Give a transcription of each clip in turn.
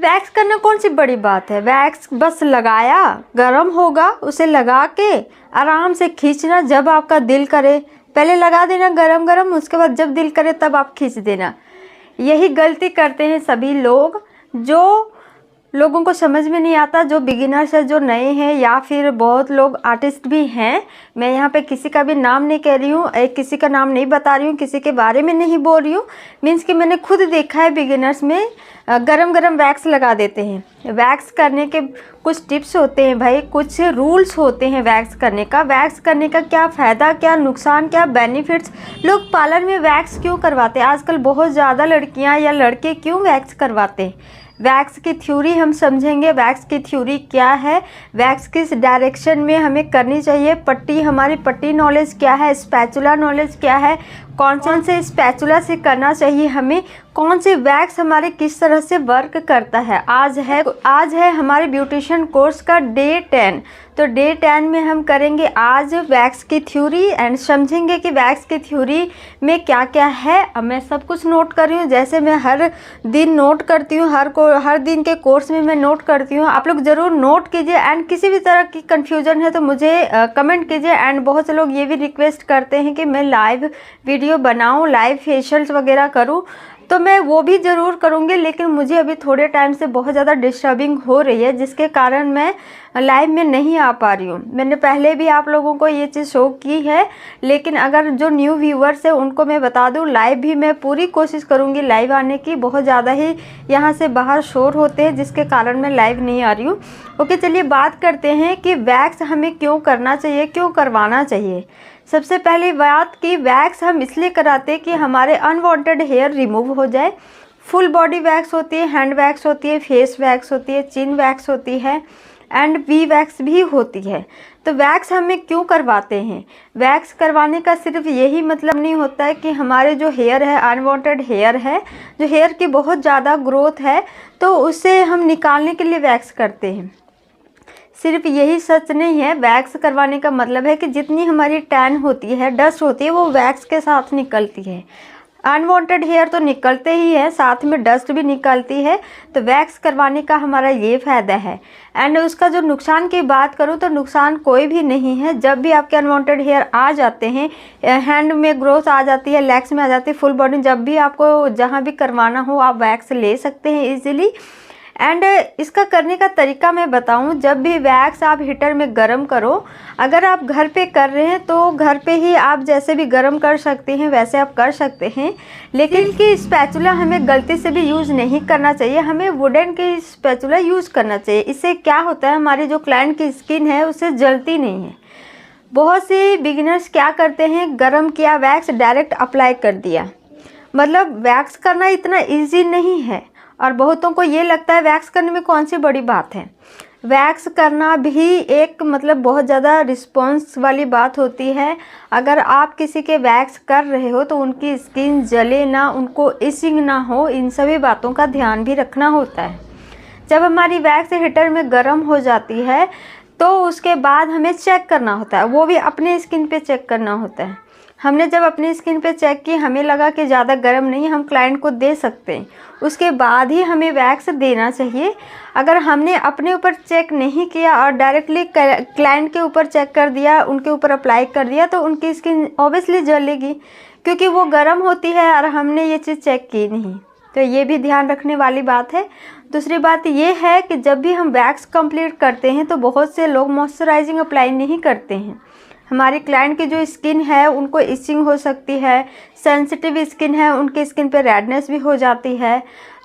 Wax करना कौन सी बड़ी बात है। वैक्स बस लगाया, गरम होगा, उसे लगा के आराम से खींचना, जब आपका दिल करे पहले लगा देना गरम गरम, उसके बाद जब दिल करे तब आप खींच देना। यही गलती करते हैं सभी लोग, जो लोगों को समझ में नहीं आता, जो बिगिनर्स है, जो नए हैं, या फिर बहुत लोग आर्टिस्ट भी हैं। मैं यहाँ पे किसी का भी नाम नहीं कह रही हूँ, किसी का नाम नहीं बता रही हूँ, किसी के बारे में नहीं बोल रही हूँ। मीन्स कि मैंने खुद देखा है बिगिनर्स में गरम गरम वैक्स लगा देते हैं। वैक्स करने के कुछ टिप्स होते हैं भाई, कुछ रूल्स होते हैं वैक्स करने का। वैक्स करने का क्या फ़ायदा, क्या नुकसान, क्या बेनिफिट्स। लोग पार्लर में वैक्स क्यों करवाते हैं, आजकल बहुत ज़्यादा लड़कियां या लड़के क्यों वैक्स करवाते हैं। वैक्स की थ्योरी हम समझेंगे, वैक्स की थ्योरी क्या है, वैक्स किस डायरेक्शन में हमें करनी चाहिए, पट्टी, हमारी पट्टी नॉलेज क्या है, स्पैचुला नॉलेज क्या है, कौन से स्पैचुला से करना चाहिए हमें, कौन से वैक्स हमारे किस तरह से वर्क करता है। आज है हमारे ब्यूटिशियन कोर्स का डे 10। तो डे 10 में हम करेंगे आज वैक्स की थ्योरी एंड समझेंगे कि वैक्स की थ्योरी में क्या क्या है। अब मैं सब कुछ नोट कर रही हूँ, जैसे मैं हर दिन नोट करती हूँ, हर दिन के कोर्स में मैं नोट करती हूँ। आप लोग ज़रूर नोट कीजिए एंड किसी भी तरह की कन्फ्यूजन है तो मुझे कमेंट कीजिए। एंड बहुत से लोग ये भी रिक्वेस्ट करते हैं कि मैं लाइव वीडियो बनाऊँ, लाइव फेशियल्स वगैरह करूँ, तो मैं वो भी ज़रूर करूँगी। लेकिन मुझे अभी थोड़े टाइम से बहुत ज़्यादा डिस्टर्बिंग हो रही है, जिसके कारण मैं लाइव में नहीं आ पा रही हूँ। मैंने पहले भी आप लोगों को ये चीज़ शो की है, लेकिन अगर जो न्यू व्यूअर्स है उनको मैं बता दूँ, लाइव भी मैं पूरी कोशिश करूँगी लाइव आने की। बहुत ज़्यादा ही यहाँ से बाहर शोर होते हैं, जिसके कारण मैं लाइव नहीं आ रही हूँ। ओके, चलिए बात करते हैं कि वैक्स हमें क्यों करना चाहिए, क्यों करवाना चाहिए। सबसे पहली बात कि वैक्स हम इसलिए कराते हैं कि हमारे अनवांटेड हेयर रिमूव हो जाए। फुल बॉडी वैक्स होती है, हैंड वैक्स होती है, फेस वैक्स होती है, चिन वैक्स होती है एंड वी वैक्स भी होती है। तो वैक्स हमें क्यों करवाते हैं। वैक्स करवाने का सिर्फ यही मतलब नहीं होता है कि हमारे जो हेयर है, अनवांटेड हेयर है, जो हेयर की बहुत ज़्यादा ग्रोथ है, तो उसे हम निकालने के लिए वैक्स करते हैं। सिर्फ यही सच नहीं है। वैक्स करवाने का मतलब है कि जितनी हमारी टैन होती है, डस्ट होती है, वो वैक्स के साथ निकलती है। अनवांटेड हेयर तो निकलते ही है, साथ में डस्ट भी निकलती है। तो वैक्स करवाने का हमारा ये फ़ायदा है। एंड उसका जो नुकसान की बात करूँ तो नुकसान कोई भी नहीं है। जब भी आपके अनवांटेड हेयर आ जाते हैं, हैंड में ग्रोथ आ जाती है, लेग्स में आ जाती है, फुल बॉडी, जब भी आपको जहाँ भी करवाना हो आप वैक्स ले सकते हैं ईजिली। एंड इसका करने का तरीका मैं बताऊं, जब भी वैक्स आप हीटर में गरम करो, अगर आप घर पे कर रहे हैं तो घर पे ही आप जैसे भी गरम कर सकते हैं वैसे आप कर सकते हैं। लेकिन कि स्पैचुला हमें गलती से भी यूज़ नहीं करना चाहिए, हमें वुडन की स्पैचुला यूज़ करना चाहिए। इससे क्या होता है, हमारी जो क्लाइंट की स्किन है उससे जलती नहीं है। बहुत से बिगिनर्स क्या करते हैं, गरम किया वैक्स डायरेक्ट अप्लाई कर दिया। मतलब वैक्स करना इतना ईजी नहीं है, और बहुतों को ये लगता है वैक्स करने में कौन सी बड़ी बात है। वैक्स करना भी एक मतलब बहुत ज़्यादा रिस्पॉन्स वाली बात होती है। अगर आप किसी के वैक्स कर रहे हो तो उनकी स्किन जले ना, उनको इचिंग ना हो, इन सभी बातों का ध्यान भी रखना होता है। जब हमारी वैक्स हीटर में गर्म हो जाती है तो उसके बाद हमें चेक करना होता है, वो भी अपने स्किन पे चेक करना होता है। हमने जब अपनी स्किन पे चेक की, हमें लगा कि ज़्यादा गर्म नहीं, हम क्लाइंट को दे सकते हैं, उसके बाद ही हमें वैक्स देना चाहिए। अगर हमने अपने ऊपर चेक नहीं किया और डायरेक्टली क्लाइंट के ऊपर चेक कर दिया, उनके ऊपर अप्लाई कर दिया, तो उनकी स्किन ऑब्वियसली जलेगी, क्योंकि वो गर्म होती है और हमने ये चीज़ चेक की नहीं। तो ये भी ध्यान रखने वाली बात है। दूसरी बात ये है कि जब भी हम वैक्स कंप्लीट करते हैं तो बहुत से लोग मॉइस्चराइजिंग अप्लाई नहीं करते हैं। हमारी क्लाइंट की जो स्किन है उनको इचिंग हो सकती है, सेंसिटिव स्किन है, उनकी स्किन पे रेडनेस भी हो जाती है।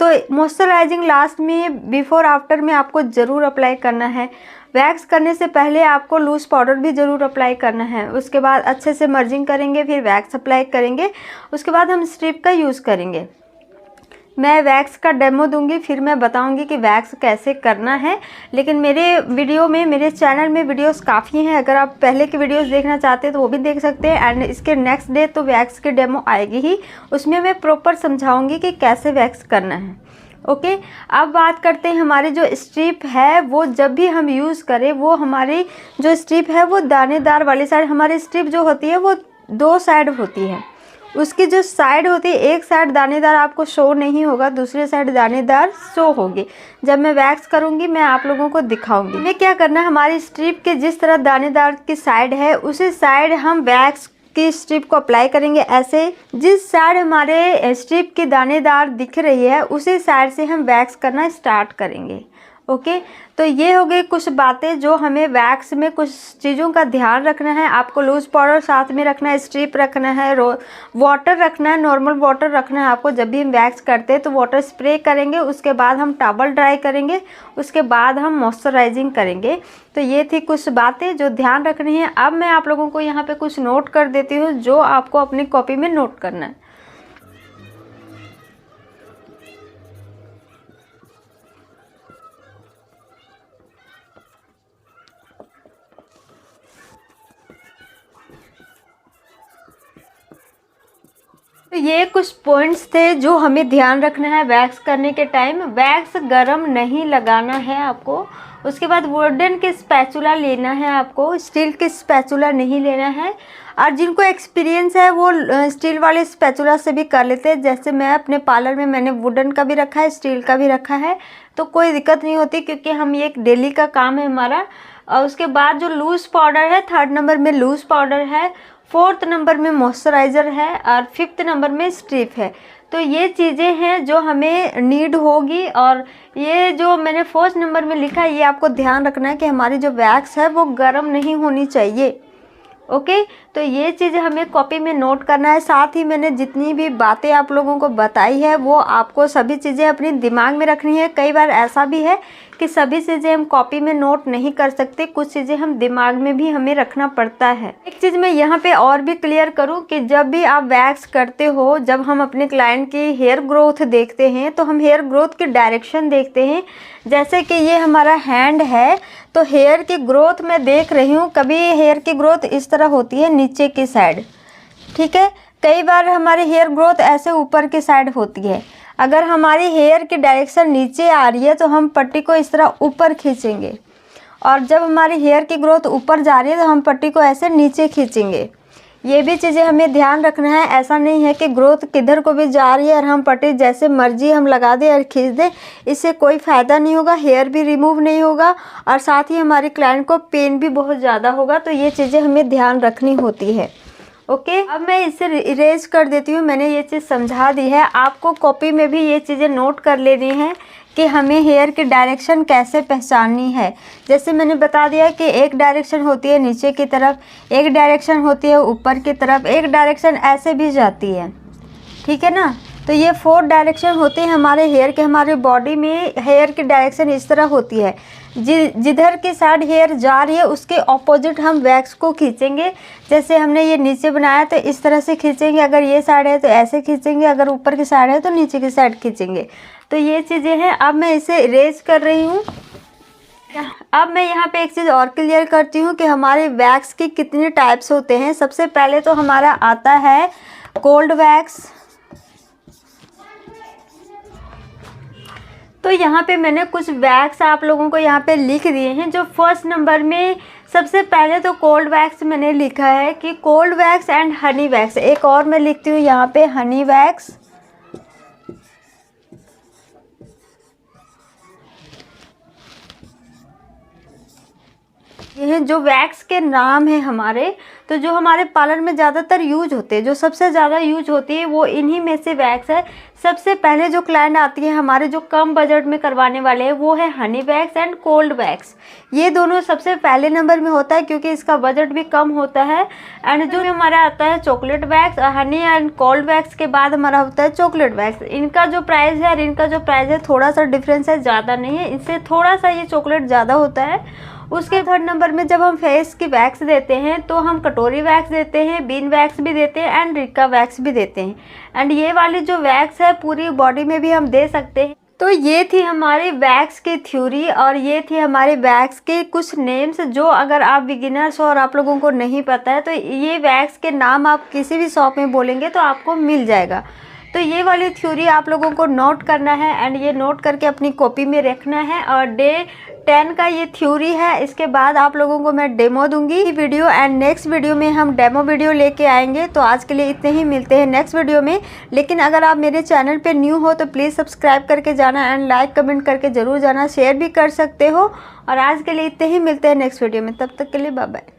तो मॉइस्चराइजिंग लास्ट में, बिफोर आफ्टर में आपको ज़रूर अप्लाई करना है। वैक्स करने से पहले आपको लूज़ पाउडर भी ज़रूर अप्लाई करना है। उसके बाद अच्छे से मर्जिंग करेंगे, फिर वैक्स अप्लाई करेंगे, उसके बाद हम स्ट्रिप का यूज़ करेंगे। मैं वैक्स का डेमो दूंगी, फिर मैं बताऊंगी कि वैक्स कैसे करना है। लेकिन मेरे वीडियो में, मेरे चैनल में वीडियोस काफ़ी हैं, अगर आप पहले की वीडियोस देखना चाहते हैं तो वो भी देख सकते हैं। एंड इसके नेक्स्ट डे तो वैक्स की डेमो आएगी ही, उसमें मैं प्रॉपर समझाऊंगी कि कैसे वैक्स करना है। ओके, अब बात करते हैं हमारी जो स्ट्रिप है, वो जब भी हम यूज़ करें, वो हमारी जो स्ट्रिप है वो दानेदार वाली साइड, हमारी स्ट्रिप जो होती है वो 2 साइड होती है, उसकी जो साइड होती है, एक साइड दानेदार आपको शो नहीं होगा, दूसरी साइड दानेदार शो होगी। जब मैं वैक्स करूँगी मैं आप लोगों को दिखाऊंगी। हमें क्या करना है, हमारी स्ट्रिप के जिस तरह दानेदार की साइड है उसी साइड हम वैक्स की स्ट्रिप को अप्लाई करेंगे। ऐसे जिस साइड हमारे स्ट्रिप की दानेदार दिख रही है उसी साइड से हम वैक्स करना स्टार्ट करेंगे। ओके, तो ये हो गई कुछ बातें जो हमें वैक्स में कुछ चीज़ों का ध्यान रखना है। आपको लूज़ पाउडर साथ में रखना है, स्ट्रिप रखना है, वाटर रखना है, नॉर्मल वाटर रखना है आपको। जब भी हम वैक्स करते हैं तो वाटर स्प्रे करेंगे, उसके बाद हम टॉवल ड्राई करेंगे, उसके बाद हम मॉइस्चराइजिंग करेंगे। तो ये थी कुछ बातें जो ध्यान रखनी है। अब मैं आप लोगों को यहाँ पे कुछ नोट कर देती हूँ जो आपको अपनी कॉपी में नोट करना है। तो ये कुछ पॉइंट्स थे जो हमें ध्यान रखना है वैक्स करने के टाइम। वैक्स गरम नहीं लगाना है आपको। उसके बाद वुडन की स्पैचुला लेना है आपको, स्टील की स्पैचुला नहीं लेना है। और जिनको एक्सपीरियंस है वो स्टील वाले स्पैचुला से भी कर लेते हैं। जैसे मैं अपने पार्लर में मैंने वुडन का भी रखा है, स्टील का भी रखा है, तो कोई दिक्कत नहीं होती क्योंकि हम ये एक डेली का काम है हमारा। और उसके बाद जो लूज़ पाउडर है, 3rd नंबर में लूज़ पाउडर है, 4th नंबर में मॉइस्चराइज़र है और 5th नंबर में स्ट्रिप है। तो ये चीज़ें हैं जो हमें नीड होगी। और ये जो मैंने 1st नंबर में लिखा है ये आपको ध्यान रखना है कि हमारी जो वैक्स है वो गर्म नहीं होनी चाहिए। ओके, तो ये चीज़ें हमें कॉपी में नोट करना है। साथ ही मैंने जितनी भी बातें आप लोगों को बताई है वो आपको सभी चीज़ें अपने दिमाग में रखनी है। कई बार ऐसा भी है कि सभी चीज़ें हम कॉपी में नोट नहीं कर सकते, कुछ चीज़ें हम दिमाग में भी हमें रखना पड़ता है। एक चीज़ मैं यहाँ पे और भी क्लियर करूँ कि जब भी आप वैक्स करते हो, जब हम अपने क्लाइंट की हेयर ग्रोथ देखते हैं तो हम हेयर ग्रोथ की डायरेक्शन देखते हैं। जैसे कि ये हमारा हैंड है तो हेयर की ग्रोथ मैं देख रही हूँ, कभी हेयर की ग्रोथ इस तरह होती है नीचे की साइड, ठीक है। कई बार हमारी हेयर ग्रोथ ऐसे ऊपर की साइड होती है। अगर हमारी हेयर की डायरेक्शन नीचे आ रही है तो हम पट्टी को इस तरह ऊपर खींचेंगे, और जब हमारी हेयर की ग्रोथ ऊपर जा रही है तो हम पट्टी को ऐसे नीचे खींचेंगे। ये भी चीज़ें हमें ध्यान रखना है। ऐसा नहीं है कि ग्रोथ किधर को भी जा रही है और हम पट्टी जैसे मर्जी हम लगा दें और खींच दें, इससे कोई फ़ायदा नहीं होगा, हेयर भी रिमूव नहीं होगा और साथ ही हमारे क्लाइंट को पेन भी बहुत ज़्यादा होगा। तो ये चीज़ें हमें ध्यान रखनी होती है। ओके, अब मैं इसे इरेज कर देती हूँ। मैंने ये चीज़ समझा दी है, आपको कॉपी में भी ये चीज़ें नोट कर लेनी है कि हमें हेयर की डायरेक्शन कैसे पहचाननी है। जैसे मैंने बता दिया कि एक डायरेक्शन होती है नीचे की तरफ, एक डायरेक्शन होती है ऊपर की तरफ, एक डायरेक्शन ऐसे भी जाती है, ठीक है ना। तो ये 4 डायरेक्शन होते हैं हमारे हेयर के। हमारे बॉडी में हेयर की डायरेक्शन इस तरह होती है, जिधर की साइड हेयर जा रही है उसके ऑपोजिट हम वैक्स को खींचेंगे। जैसे हमने ये नीचे बनाया तो इस तरह से खींचेंगे, अगर ये साइड है तो ऐसे खींचेंगे, अगर ऊपर की साइड है तो नीचे की साइड खींचेंगे। तो ये चीज़ें हैं। अब मैं इसे इरेज कर रही हूँ। अब मैं यहाँ पे एक चीज़ और क्लियर करती हूँ कि हमारे वैक्स की कितने टाइप्स होते हैं। सबसे पहले तो हमारा आता है कोल्ड वैक्स। तो यहाँ पे मैंने कुछ वैक्स आप लोगों को यहाँ पे लिख दिए हैं। जो 1st नंबर में सबसे पहले तो कोल्ड वैक्स मैंने लिखा है कि cold wax and honey wax. एक और मैं लिखती हूँ यहाँ पे हनी वैक्स। ये हैं जो वैक्स के नाम हैं हमारे। तो जो हमारे पार्लर में ज़्यादातर यूज होते हैं, जो सबसे ज़्यादा यूज होती है वो इन्हीं में से वैक्स है। सबसे पहले जो क्लाइंट आती है हमारे, जो कम बजट में करवाने वाले हैं, वो है honey wax and cold wax. ये दोनों सबसे पहले नंबर में होता है क्योंकि इसका बजट भी कम होता है। एंड जो हमारा आता है chocolate wax, honey and cold wax के बाद हमारा होता है चॉकलेट वैक्स। इनका जो प्राइस है और इनका जो प्राइस है थोड़ा सा डिफरेंस है, ज़्यादा नहीं है। इससे थोड़ा सा ये चॉकलेट ज़्यादा होता है। उसके 3rd नंबर में जब हम फेस की वैक्स देते हैं तो हम कटोरी वैक्स देते हैं, बीन वैक्स भी देते हैं एंड रिका वैक्स भी देते हैं। एंड ये वाली जो वैक्स है पूरी बॉडी में भी हम दे सकते हैं। तो ये थी हमारी वैक्स की थ्योरी और ये थी हमारे वैक्स के कुछ नेम्स, जो अगर आप बिगिनर्स हो और आप लोगों को नहीं पता है तो ये वैक्स के नाम आप किसी भी शॉप में बोलेंगे तो आपको मिल जाएगा, तो ये वाली थ्योरी आप लोगों को नोट करना है एंड ये नोट करके अपनी कॉपी में रखना है। और डे 10 का ये थ्योरी है, इसके बाद आप लोगों को मैं डेमो दूंगी वीडियो एंड नेक्स्ट वीडियो में हम डेमो वीडियो लेके आएंगे। तो आज के लिए इतने ही, मिलते हैं नेक्स्ट वीडियो में। लेकिन अगर आप मेरे चैनल पे न्यू हो तो प्लीज़ सब्सक्राइब करके जाना एंड लाइक कमेंट करके ज़रूर जाना, शेयर भी कर सकते हो। और आज के लिए इतने ही, मिलते हैं नेक्स्ट वीडियो में, तब तक के लिए बाय बाय।